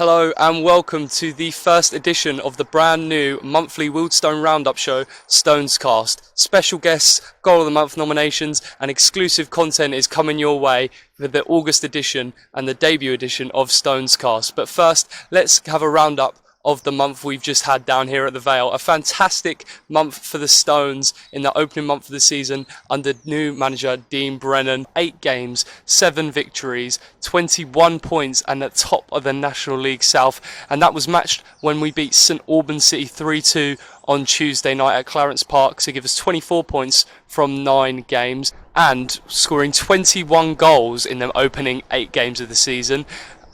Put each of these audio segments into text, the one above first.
Hello and welcome to the first edition of the brand new monthly Wealdstone Roundup show, Stonescast. Special guests, Goal of the Month nominations and exclusive content is coming your way for the August edition and the debut edition of Stonescast. But first, let's have a roundup of the month we've just had down here at the Vale. A fantastic month for the Stones in the opening month of the season under new manager Dean Brennan. 8 games, 7 victories, 21 points and at top of the National League South. And that was matched when we beat St Albans City 3-2 on Tuesday night at Clarence Park to give us 24 points from 9 games and scoring 21 goals in the opening 8 games of the season,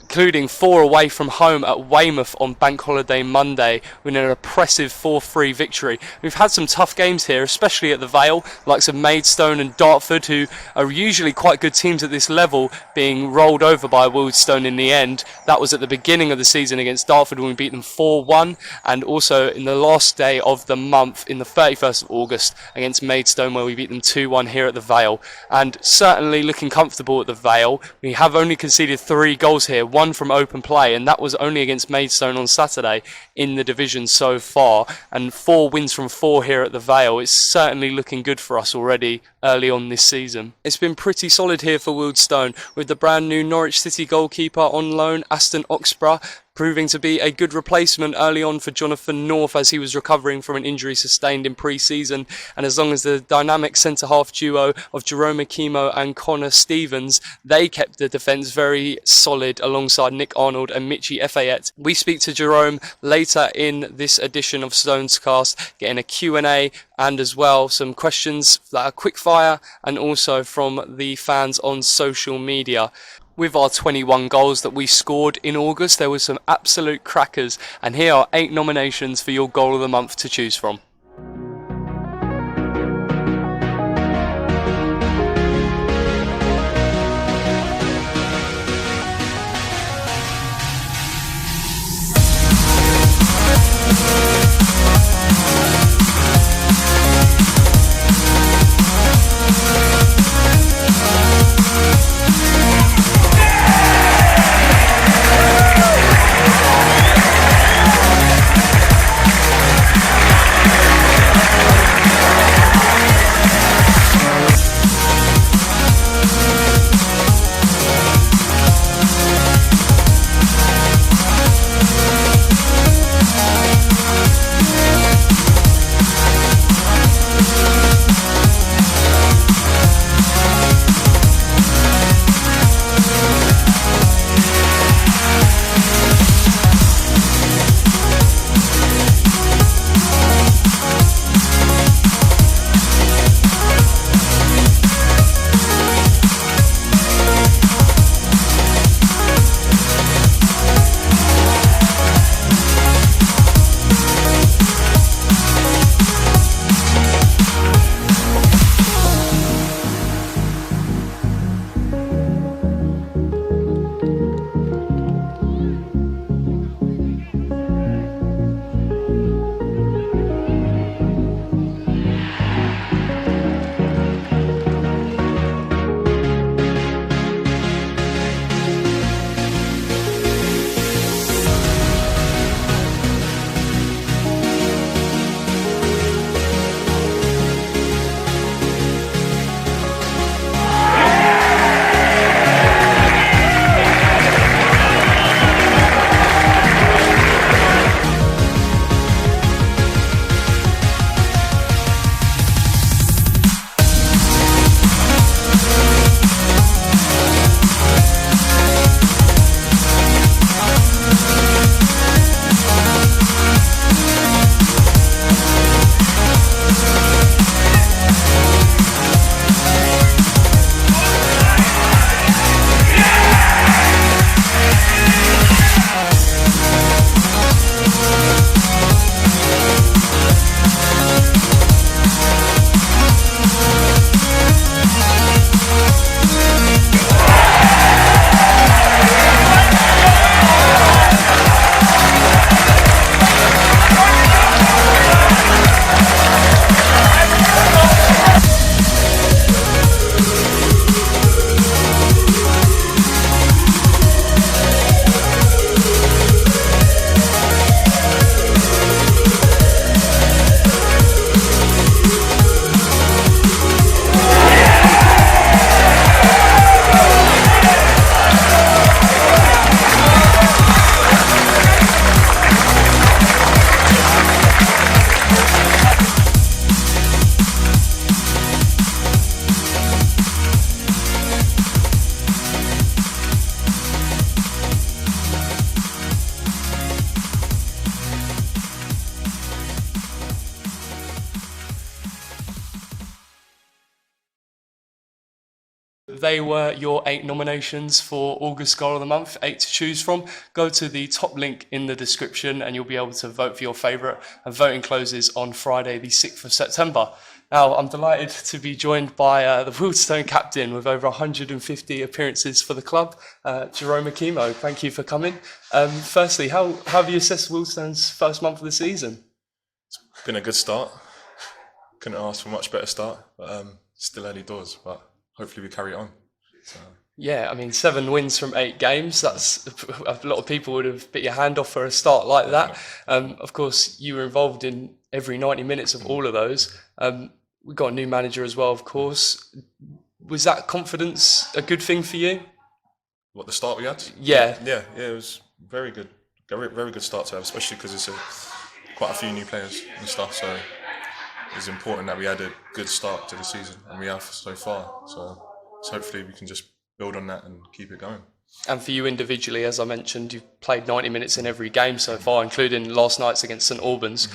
including 4 away from home at Weymouth on Bank Holiday Monday with an impressive 4-3 victory. We've had some tough games here, especially at the Vale, likes of Maidstone and Dartford, who are usually quite good teams at this level, being rolled over by Wealdstone in the end. That was at the beginning of the season against Dartford when we beat them 4-1, and also in the last day of the month, in the 31st of August, against Maidstone, where we beat them 2-1 here at the Vale. And certainly looking comfortable at the Vale. We have only conceded 3 goals here, 1 from open play, and that was only against Maidstone on Saturday in the division so far, and 4 wins from 4 here at the Vale. It's certainly looking good for us already early on this season. It's been pretty solid here for Wealdstone, with the brand new Norwich City goalkeeper on loan, Aston Oxborough, proving to be a good replacement early on for Jonathan North as he was recovering from an injury sustained in pre-season. And as long as the dynamic centre-half duo of Jerome Okemo and Connor Stevens, they kept the defence very solid alongside Nick Arnold and Michi Efayette. We speak to Jerome later in this edition of Stonescast, getting a Q&A and as well some questions that are quick fire and also from the fans on social media. With our 21 goals that we scored in August, there were some absolute crackers, and here are 8 nominations for your Goal of the Month to choose from. they were your 8 nominations for August Goal of the Month, 8 to choose from. Go to the top link in the description and you'll be able to vote for your favourite. And voting closes on Friday, the 6th of September. Now, I'm delighted to be joined by the Wealdstone captain with over 150 appearances for the club, Jerome Okemo. Thank you for coming. Firstly, how have you assessed Wealdstone's first month of the season? It's been a good start. Couldn't ask for a much better start, but still early doors, but hopefully we carry it on. So. Yeah, I mean, 7 wins from 8 games. That's a lot of people would have bit your hand off for a start like that. Of course, you were involved in every 90 minutes of all of those. We got a new manager as well, of course. Was that confidence a good thing for you? What, the start we had? Yeah. Yeah, it was very good. Very good start to have, especially because it's quite a few new players and stuff. So it's important that we had a good start to the season, and we have so far. So hopefully we can just build on that and keep it going. And for you individually, as I mentioned, you've played 90 minutes in every game so far, including last night's against St Albans.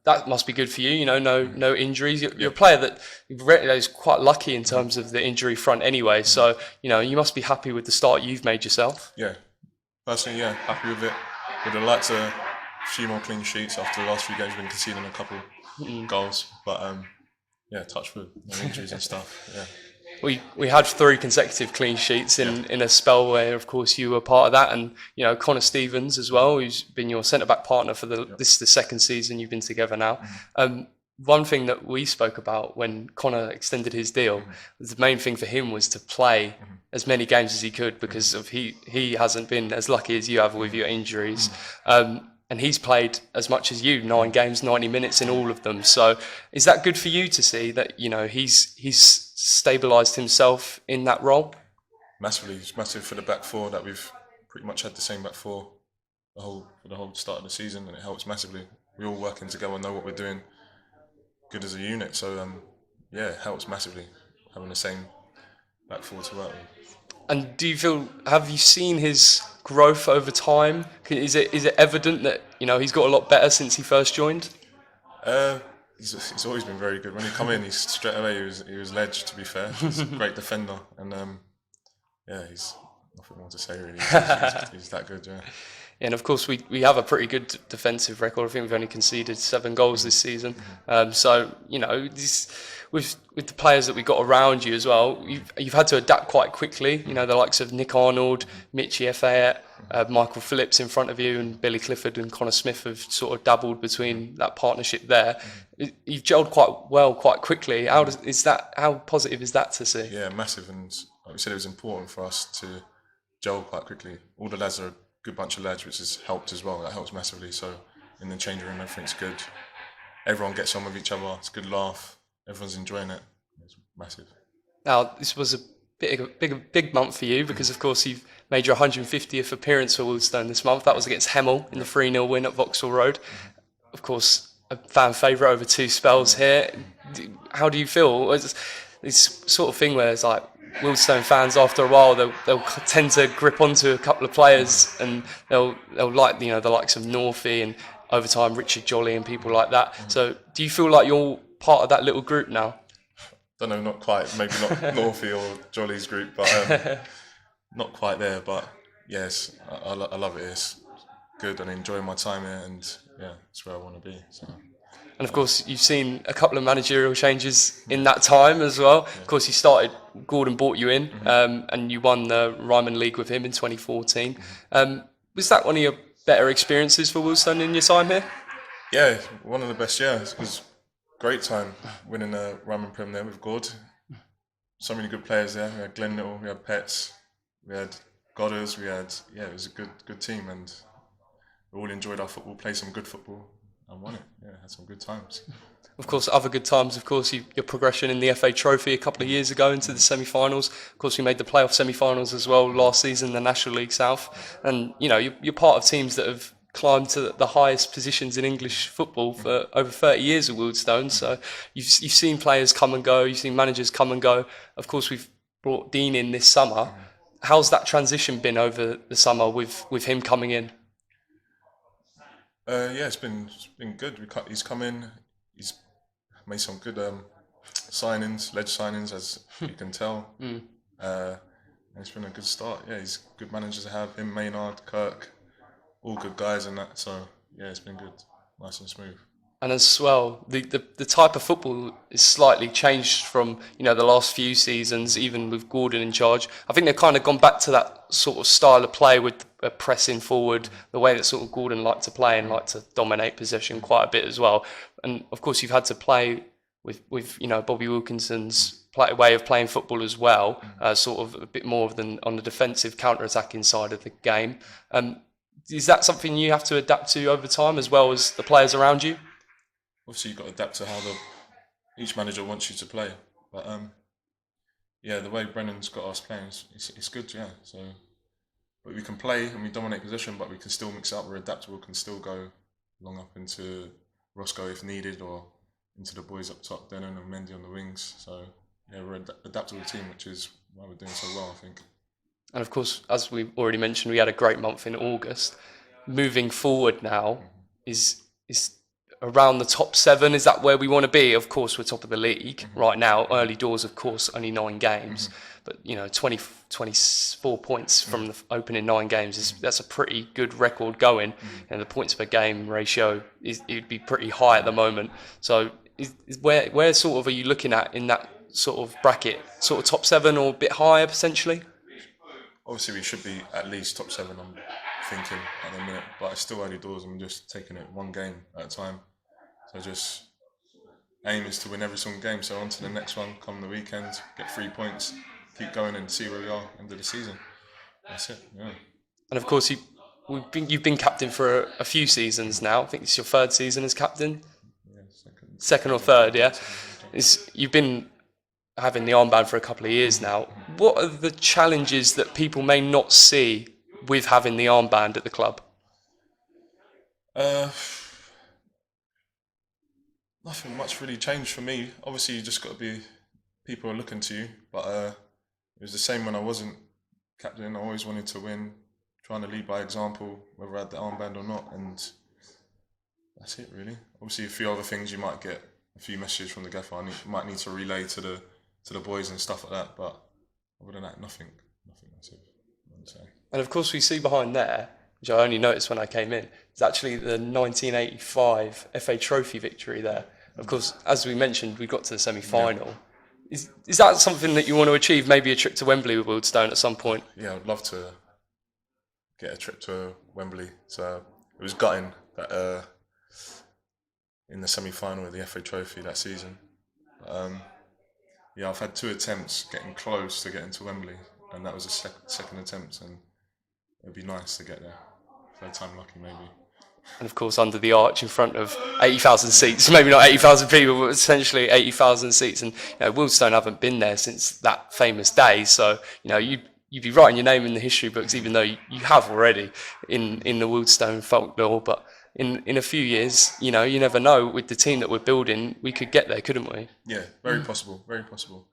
That must be good for you, you know, no injuries. You're a player that is quite lucky in terms of the injury front anyway. So, you know, you must be happy with the start you've made yourself. Yeah, personally, yeah, happy with it. Would have liked a few more clean sheets after the last few games. We've been conceding a couple goals, but yeah, touch wood, no injuries and stuff. Yeah. We had 3 consecutive clean sheets in a spell where, of course, you were part of that, and you know Connor Stevens as well, who's been your centre back partner for this is the second season you've been together now. One thing that we spoke about when Connor extended his deal, the main thing for him was to play as many games as he could because of he hasn't been as lucky as you have with your injuries. And he's played as much as you, 9 games, 90 minutes in all of them. So is that good for you to see that, you know, he's stabilised himself in that role? Massively. It's massive for the back four that we've pretty much had the same back four for the whole start of the season, and it helps massively. We're all working together, know what we're doing, good as a unit. So yeah, it helps massively having the same back four to work with. And do you feel, have you seen his growth over time? Is it evident that, you know, he's got a lot better since he first joined? He's always been very good. When he come in, he's straight away he was ledge. To be fair, he's a great defender, and yeah, he's nothing more to say really. He's that good, yeah. And of course, we have a pretty good defensive record. I think we've only conceded 7 goals this season. So you know, with the players that we got around you as well, you've had to adapt quite quickly. You know, the likes of Nick Arnold, Mitchie Efayette, Michael Phillips in front of you, and Billy Clifford and Connor Smith have sort of dabbled between that partnership there. You've gelled quite well, quite quickly. How positive is that to see? Yeah, massive. And like we said, it was important for us to gel quite quickly. All the lads are a good bunch of lads, which has helped as well. That helps massively. So in the changing room, everything's good. Everyone gets on with each other. It's a good laugh. Everyone's enjoying it. It's massive. Now, this was a big month for you because, of course, you've made your 150th appearance for Wealdstone this month. That was against Hemel in the 3-0 win at Vauxhall Road. Of course, a fan favourite over 2 spells here. How do you feel? It's this sort of thing where it's like Wealdstone fans, after a while, they'll tend to grip onto a couple of players, and they'll like, you know, the likes of Northie and over time Richard Jolly and people like that. So, do you feel like you're part of that little group now? Don't know, not quite. Maybe not Northie or Jolly's group, but not quite there. But yes, I love it. It's good, and I enjoy my time here, and yeah, it's where I want to be. So. And of course, you've seen a couple of managerial changes in that time as well. Of course, you started, Gordon brought you in, and you won the Ryman League with him in 2014. Was that one of your better experiences for Wealdstone in your time here? Yeah, one of the best. Yeah, it was a great time winning the Ryman Prem there with Gord. So many good players there. We had Glenn Little, we had Pets, we had Godders, it was a good team, and we all enjoyed our football, played some good football, and won it. Yeah, had some good times. Of course, other good times, of course, your progression in the FA Trophy a couple of years ago into the semi-finals. Of course, we made the playoff semi-finals as well last season, the National League South. And, you know, you're part of teams that have climbed to the highest positions in English football for over 30 years at Wealdstone. So you've seen players come and go, you've seen managers come and go. Of course, we've brought Dean in this summer. How's that transition been over the summer with him coming in? Yeah, it's been good. He's come in, he's made some good signings, ledge signings, as you can tell. And it's been a good start. Yeah, he's good managers to have. Him, Maynard, Kirk, all good guys and that. So yeah, it's been good, nice and smooth. And as well, the type of football is slightly changed from the last few seasons, even with Gordon in charge. I think they've kind of gone back to that sort of style of play with pressing forward, the way that sort of Gordon liked to play and liked to dominate possession quite a bit as well. And of course, you've had to play with Bobby Wilkinson's way of playing football as well, sort of a bit more than on the defensive counter-attacking side of the game. Is that something you have to adapt to over time as well as the players around you? Obviously, you've got to adapt to how each manager wants you to play. But yeah, the way Brennan's got us playing, it's good, yeah. So, but we can play and we dominate possession, but we can still mix it up. We're adaptable, can still go long up into Roscoe if needed, or into the boys up top, Denon and Mendy on the wings. So yeah, we're an adaptable team, which is why we're doing so well, I think. And of course, as we've already mentioned, we had a great month in August. Moving forward now, is around the top 7, is that where we want to be? Of course, we're top of the league right now. Early doors, of course, only 9 games. But, 24 points from the opening 9 games, that's a pretty good record going. And the points per game ratio, it'd be pretty high at the moment. So where sort of are you looking at in that sort of bracket? Sort of top 7 or a bit higher, potentially? Obviously, we should be at least top 7, I'm thinking, at the minute. But it's still early doors, and we're just taking it one game at a time. So just aim is to win every single game. So on to the next one, come the weekend, get 3 points, keep going and see where we are end of the season. That's it, yeah. And of course, you've been captain for a few seasons now. I think it's your 3rd season as captain? Yeah, second or third, yeah? You've been having the armband for a couple of years now. What are the challenges that people may not see with having the armband at the club? Nothing much really changed for me. Obviously, you just got to be, people are looking to you. But it was the same when I wasn't captain. I always wanted to win, trying to lead by example, whether I had the armband or not. And that's it, really. Obviously, a few other things you might get a few messages from the gaffer. Might need to relay to the boys and stuff like that. But other than that, nothing massive, I would say. And of course, we see behind there, which I only noticed when I came in, it's actually the 1985 FA Trophy victory there. Of course, as we mentioned, we got to the semi-final. Yeah. Is that something that you want to achieve, maybe a trip to Wembley with Wealdstone at some point? Yeah, I'd love to get a trip to Wembley. So it was gutting that in the semi-final of the FA Trophy that season. Yeah, I've had 2 attempts getting close to getting to Wembley, and that was a second attempt, and it'd be nice to get there. 3rd time lucky, maybe. And of course, under the arch in front of 80,000 seats, maybe not 80,000 people, but essentially 80,000 seats. And Wealdstone haven't been there since that famous day, so you'd be writing your name in the history books, even though you have already in the Wealdstone folklore. But in a few years, you never know. With the team that we're building, we could get there, couldn't we? Yeah, very possible, very possible.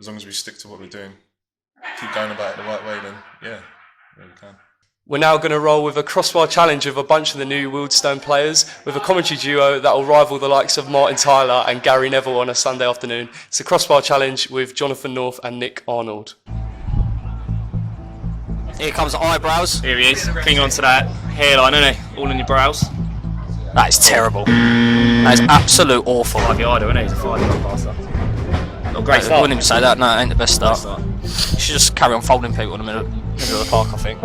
As long as we stick to what we're doing, keep going about it the right way, then yeah, we can. We're now going to roll with a crossbar challenge of a bunch of the new Wealdstone players, with a commentary duo that will rival the likes of Martin Tyler and Gary Neville on a Sunday afternoon. It's a crossbar challenge with Jonathan North and Nick Arnold. Here comes the eyebrows. Here he is, cling on to that hairline, isn't he? All in your brows. That is terrible. That is absolute awful. Like the idol, isn't he? He's a 5-yard passer. Not a great I start. wouldn't even say that, no, it ain't the best start. You should just carry on folding people in the middle of the park, I think.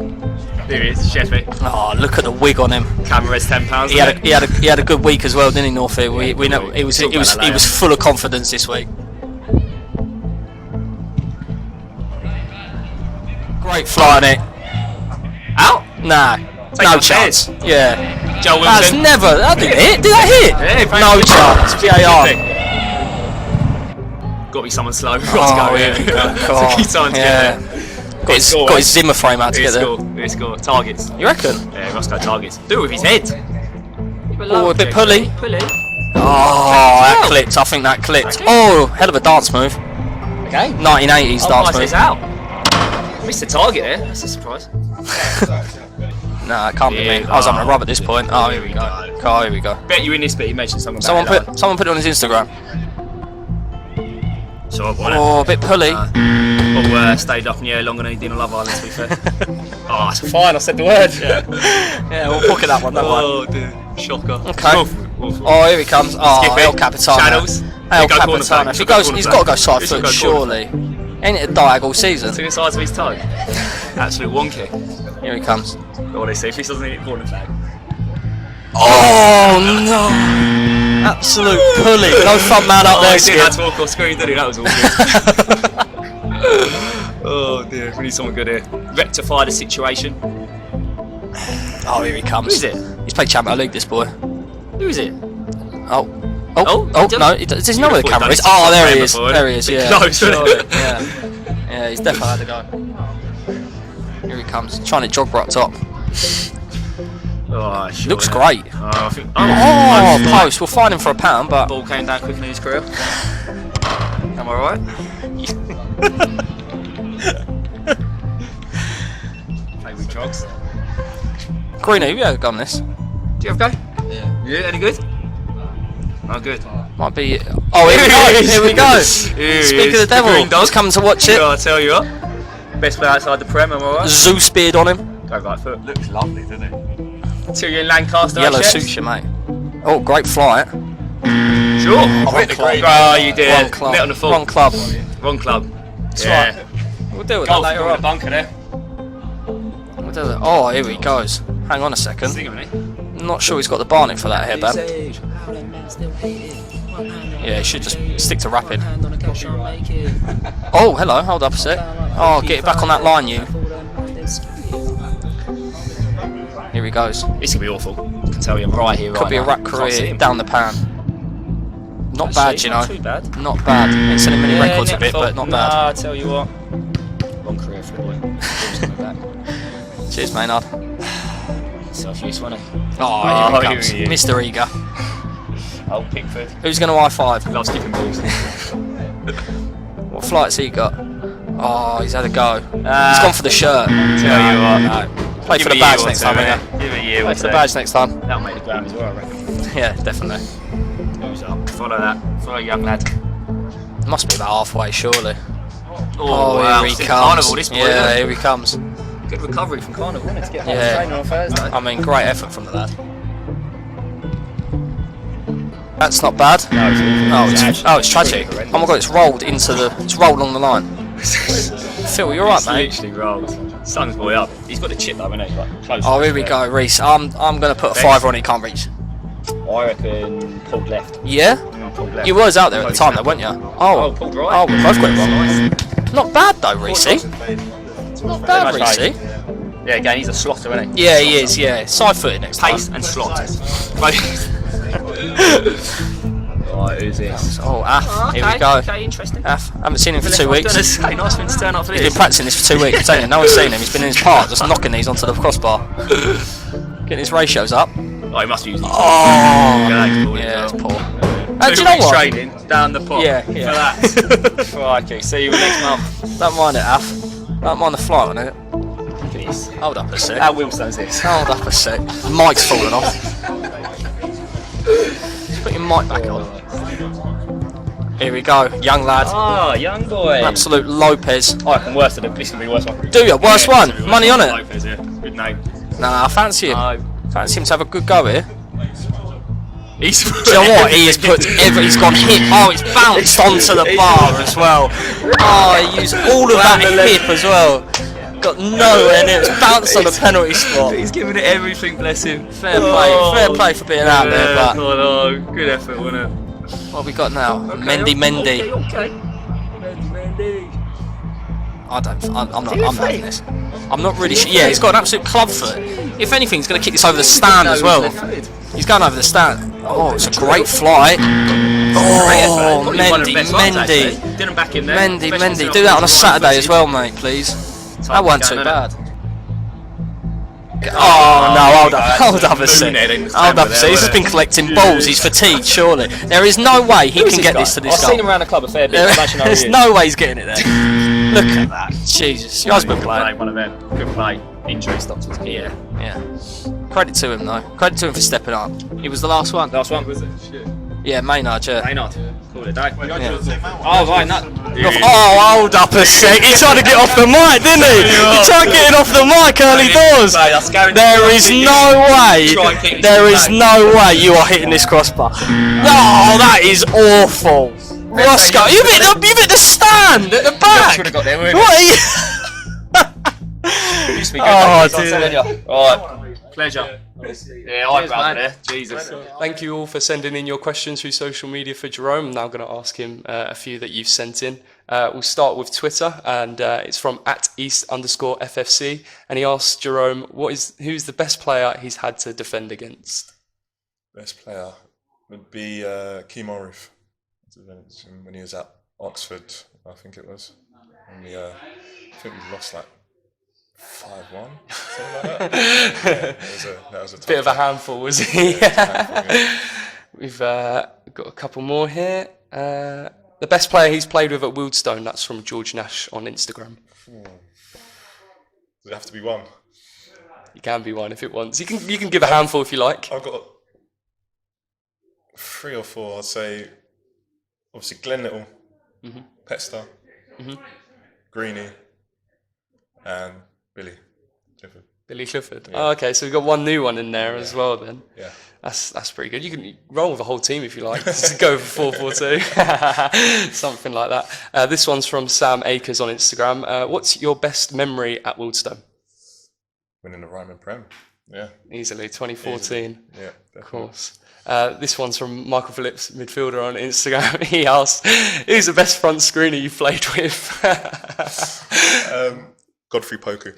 Here he is, Chesby. Oh, look at the wig on him. Camera's £10. He had a good week as well, didn't he, Northfield? We know he was full of confidence this week. Great fly on it. Out? Nah, no chance. Yeah. Joe That's Wilson. never. That didn't hit. Did that hit? Yeah, no chance. VAR. Got to be someone slow. Got to go here. God. Keep someone together. Got his Zimmer frame out together. He'll score. Targets. You reckon? Yeah, Roscoe targets. Do it with his head. Oh, a bit pulley. Oh, that clipped. I think that clipped. Oh, hell of a dance move. Okay. 1980s dance move. It's out. Missed the target there. That's a surprise. Nah, it can't be me. I was having a rub at this point. Oh, here we go. Oh, here we go. Bet you in this bit. You mentioned something about Someone put it on his Instagram. So I Oh, a bit pulley. Stayed up in the air longer than he did on Love Island, to be fair. Oh, it's fine, I said the word. Yeah, we'll pocket that one, Oh, dear. Shocker. Okay. Awful. Oh, here he comes. Oh, Skip it. El Capitano. Channels. El Go corner Capitano. flag. If he Go goes, corner he's flag. got to go side He should foot, go corner surely. Ain't it a diag all season? To the size of his toe. Absolute wonky. Here he comes. What they say, if he doesn't hit corner flag. Oh no! Absolute pulley. No front man up there, He didn't have Skip. to walk off screen, did he? That was awful. Oh dear, we need someone good here. Rectify the situation. Oh, here he comes. Who is it? He's played Champions League, this boy. Who is it? Oh, Oh, no, does he know where the Beautiful, camera he's is? done Oh, it there he before, is. hasn't There he is, Bit yeah. close, isn't Surely, it? yeah, he's definitely had to go. Here he comes, trying to jog right top. Oh, sure, Looks yeah. great. Oh, I think, Oh, post. We'll find him for £1, but Ball came down quickly in his career. Am I right? Play with drugs. Greeno, you had a go on this. Do you have a go? Yeah, any good? Oh, good. Might be. Oh, here we go. Here we go. Speak of the devil. Green dog. He's coming to watch it. Yeah, I tell you what. Best player outside the Prem, am I right? Zeus beard on him. Go right foot. Looks lovely, doesn't it? Tyrion in Lancaster. Yellow checks. suits you, mate. Oh, great flight. Sure. Wrong club. Oh, you did. Wrong club. Net on the full. Wrong club. Wrong club. That's Yeah. right. We'll deal with Goal that later for the on. bunker there. We'll deal with it. Oh, here he goes. Hang on a second. Sing of me. Not sure he's got the barnet for that headband. Yeah, he should just stick to rapping. Oh, hello. Hold up a sec. Oh, get it back on that line, you. Here he goes. This could be awful. I can tell you, I'm right here. Could be a rap career down the pan. Not bad, you know. Not too bad. Not bad. Ain't selling many records a net bit, full. but not Nah, bad. I tell you what. Long career for the boy. Ball's coming back. Cheers, Maynard. Self-use, wasn't it? Oh, here he comes. here he is. Mr. Eager. Old Pickford. Who's going to high five? Loves skipping balls. What flight's he got? Oh, he's had a go. He's Ah. gone for the shirt. Tell you what. No. Play Give for the it a badge year or next two, time, innit? innit? Give it a year or Play for the two. badge next time. That'll make the ground as well, I reckon. Yeah, definitely. Who's up? Follow that. Follow young lad. Must be about halfway, surely. Oh, wow. Here he Still comes. Carnival, this boy, Yeah, isn't it? here he comes. Good recovery from Carnival, isn't it? To get Yeah. back to training on Thursday. I mean, great effort from the lad. That's not bad. No, it's awful. Oh, it's tragic. Oh my god, it's rolled along the line. Phil, you alright, mate? Literally rolls. Sun's boy up. He's got the chip though, isn't he? Like, close. Oh, here we go, Reese. I'm gonna put a fiver on it, can't reach. I reckon pulled left. Yeah? Pulled left. You was out there at the time, though, weren't you? Oh, pulled right. Oh, we both got it wrong. Nice. Not bad though, Reese. Not bad, much Reese. Yeah, again, he's a slotter, isn't he? Yeah, he is. Yeah, side footed next time. Pace and slot. Right, who's this? Oh, Af. Here we go. Okay, interesting. Af. Haven't seen him for 2 I was weeks. gonna say, nice thing to turn up for He's this. been practicing this for 2 weeks. I'm telling you, no one's seen him. He's been in his park, just knocking these onto the crossbar, getting his ratios up. Oh, he must be using. Oh, Yeah, yeah, it's poor. Do Do you know what? Training down the pot. Yeah. For that. Crikey. See you next month. Don't mind it, Af. Don't mind the flight on it. Please. Hold up a sec. How Wealdstone's this? Hold up a sec. Mic's falling off. Just put your mic back on. Here we go, young lad. Ah, young boy. Absolute Lopez. I reckon worse than this can be worse one. Do ya? Worst one? Money on it? Lopez, yeah. Good name. Nah, I fancy him. Fancy him to have a good go here. He's. Do you know what? He has put he's gone hip. Oh, it's bounced onto the bar as well. Oh, he used all of that hip as well. Got nowhere near. It's bounced on the penalty spot. He's giving it everything, bless him. Fair play for being out there. But Oh, good effort, wasn't it? what have we got now? Mendy. Okay. I'm not having this. I'm not really sure. Yeah, he's got an absolute club foot. If anything, he's going to kick this over the stand as well. He's going over the stand. Oh, it's a great flight. Oh, Mendy. Didn't back him there. Mendy. Do that on a Saturday as well, mate, please. That wasn't too bad. Oh no, hold up a sec. Hold up a sec. He's just been collecting balls. He's fatigued, surely. There is no way he can get this to this I've seen him goal. around the club a fair bit. There's no way he's getting it there. Look at that. Jesus. Your husband playing. One of them. Good play. Injury stopped his key. Yeah. Credit to him though. Credit to him for stepping up. He was the last one. Last one. Was it? Shit. Yeah, Maynard, yeah. Maynard. call it, Dec. Yeah. Oh, right, no. Oh, hold up a sec. He tried to get off the mic, didn't he? He tried getting off the mic early doors. There is no way. There is no way you are hitting this crossbar. Oh, that is awful. Roscoe, you've hit the stand at the back. Should have got there, wouldn't What are you? Oh, dear. Alright. Pleasure. Yeah, eyebrows there. Jesus. Thank you all for sending in your questions through social media for Jerome. I'm now going to ask him a few that you've sent in. We'll start with Twitter, and it's from @East_FFC, and he asks Jerome, who's the best player he's had to defend against? Best player would be Okimo when he was at Oxford, I think it was. And I think we lost like 5-1, something like that. Yeah, that was a tough Bit of a handful, was he? yeah. We've got a couple more here. The best player he's played with at Wealdstone, that's from George Nash on Instagram. Does it have to be one? You can be one if it wants. You can give a handful if you like. I've got 3 or 4. I'd say, obviously, Glenn Little, Petstar, Greenie, and Billy Clifford. Billy Clifford. Yeah. Oh, okay, so we've got one new one in there as well then. Yeah. That's pretty good. You can roll with a whole team if you like. Just go for 4-4-2. Something like that. This one's from Sam Akers on Instagram. What's your best memory at Wealdstone? Winning the Ryman Prem. Yeah. Easily, 2014. Easily. Yeah, definitely. Of course. This one's from Michael Phillips, midfielder on Instagram. He asks, who's the best front screener you've played with? Godfrey Poku.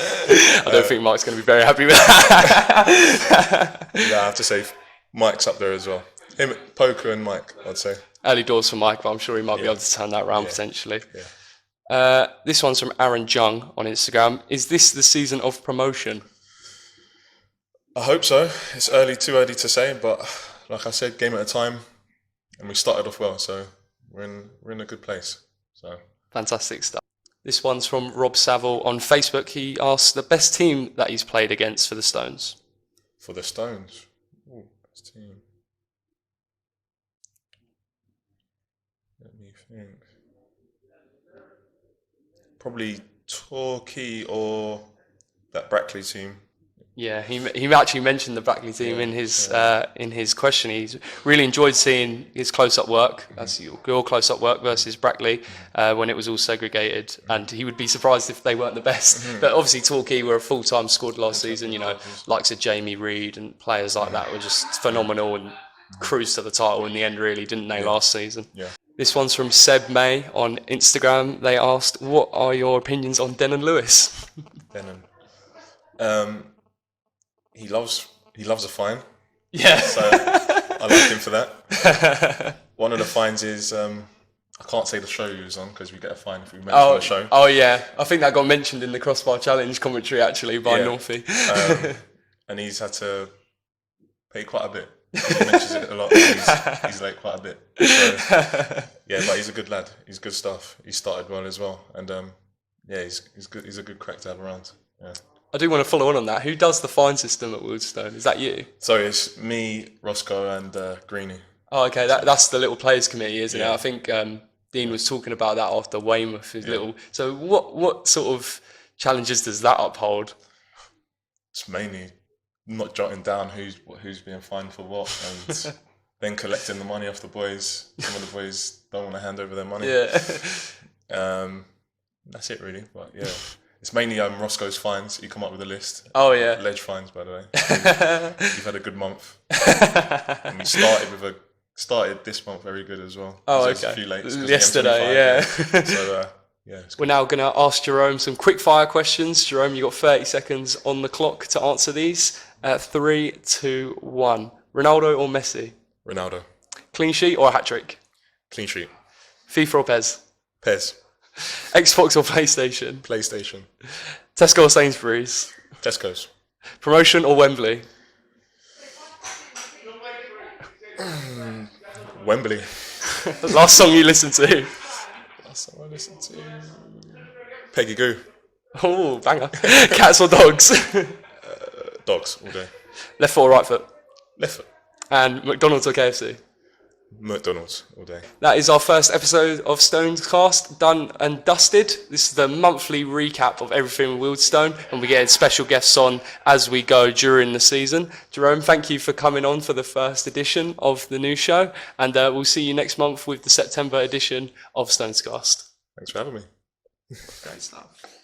I don't think Mike's going to be very happy with that. Yeah, I have to say Mike's up there as well. Him, Poku and Mike, I'd say. Early doors for Mike, but I'm sure he might be able to turn that around potentially. Yeah. This one's from Aaron Jung on Instagram. Is this the season of promotion? I hope so. It's too early to say, but like I said, game at a time, and we started off well, so we're in a good place. So fantastic stuff. This one's from Rob Saville on Facebook. He asks the best team that he's played against for the Stones. For the Stones, best team. Let me think. Probably Torquay or that Brackley team. Yeah, he actually mentioned the Brackley team in his question. He's really enjoyed seeing his close-up work, that's your close-up work versus Brackley when it was all segregated, and he would be surprised if they weren't the best. But obviously Torquay were a full-time squad last season, you know, likes of Jamie Reid and players like that were just phenomenal and cruised to the title in the end, really, didn't they, last season? Yeah. This one's from Seb May on Instagram. They asked, what are your opinions on Denon Lewis? Denon. He loves a fine. Yeah. So I like him for that. One of the fines is I can't say the show he was on because we get a fine if we mention the show. Oh yeah, I think that got mentioned in the Crossbar Challenge commentary actually by Northie. And he's had to pay quite a bit. He mentions it a lot. He's late quite a bit. So, yeah, but he's a good lad. He's good stuff. He started well as well, and he's good. He's a good crack to have around. Yeah. I do want to follow on that. Who does the fine system at Wealdstone? Is that you? So it's me, Roscoe, and Greenie. Oh, okay. That's the little players committee, isn't it? I think Dean was talking about that after Weymouth. Little. So what sort of challenges does that uphold? It's mainly not jotting down who's being fined for what, and then collecting the money off the boys. Some of the boys don't want to hand over their money. Yeah. That's it really. But yeah. It's mainly Roscoe's fines. He come up with a list. Oh yeah. Ledge fines, by the way. You've had a good month. And we started this month very good as well. Oh, okay. A few late. Yesterday, yeah. So we're now going to ask Jerome some quick fire questions. Jerome, you got 30 seconds on the clock to answer these. 3, 2, 1. Ronaldo or Messi? Ronaldo. Clean sheet or a hat trick? Clean sheet. FIFA or Pez? Pez. Xbox or PlayStation? PlayStation. Tesco or Sainsbury's? Tesco's. Promotion or Wembley? Wembley. Last song you listened to? Last song I listened to? Peggy Goo. Oh, banger. Cats or dogs? Dogs all day. Left foot or right foot? Left foot. And McDonald's or KFC? McDonald's all day. That is our first episode of Stonescast, done and dusted. This is the monthly recap of everything with Wealdstone, and we get special guests on as we go during the season. Jerome, thank you for coming on for the first edition of the new show, and we'll see you next month with the September edition of Stonescast. Thanks for having me. Great stuff.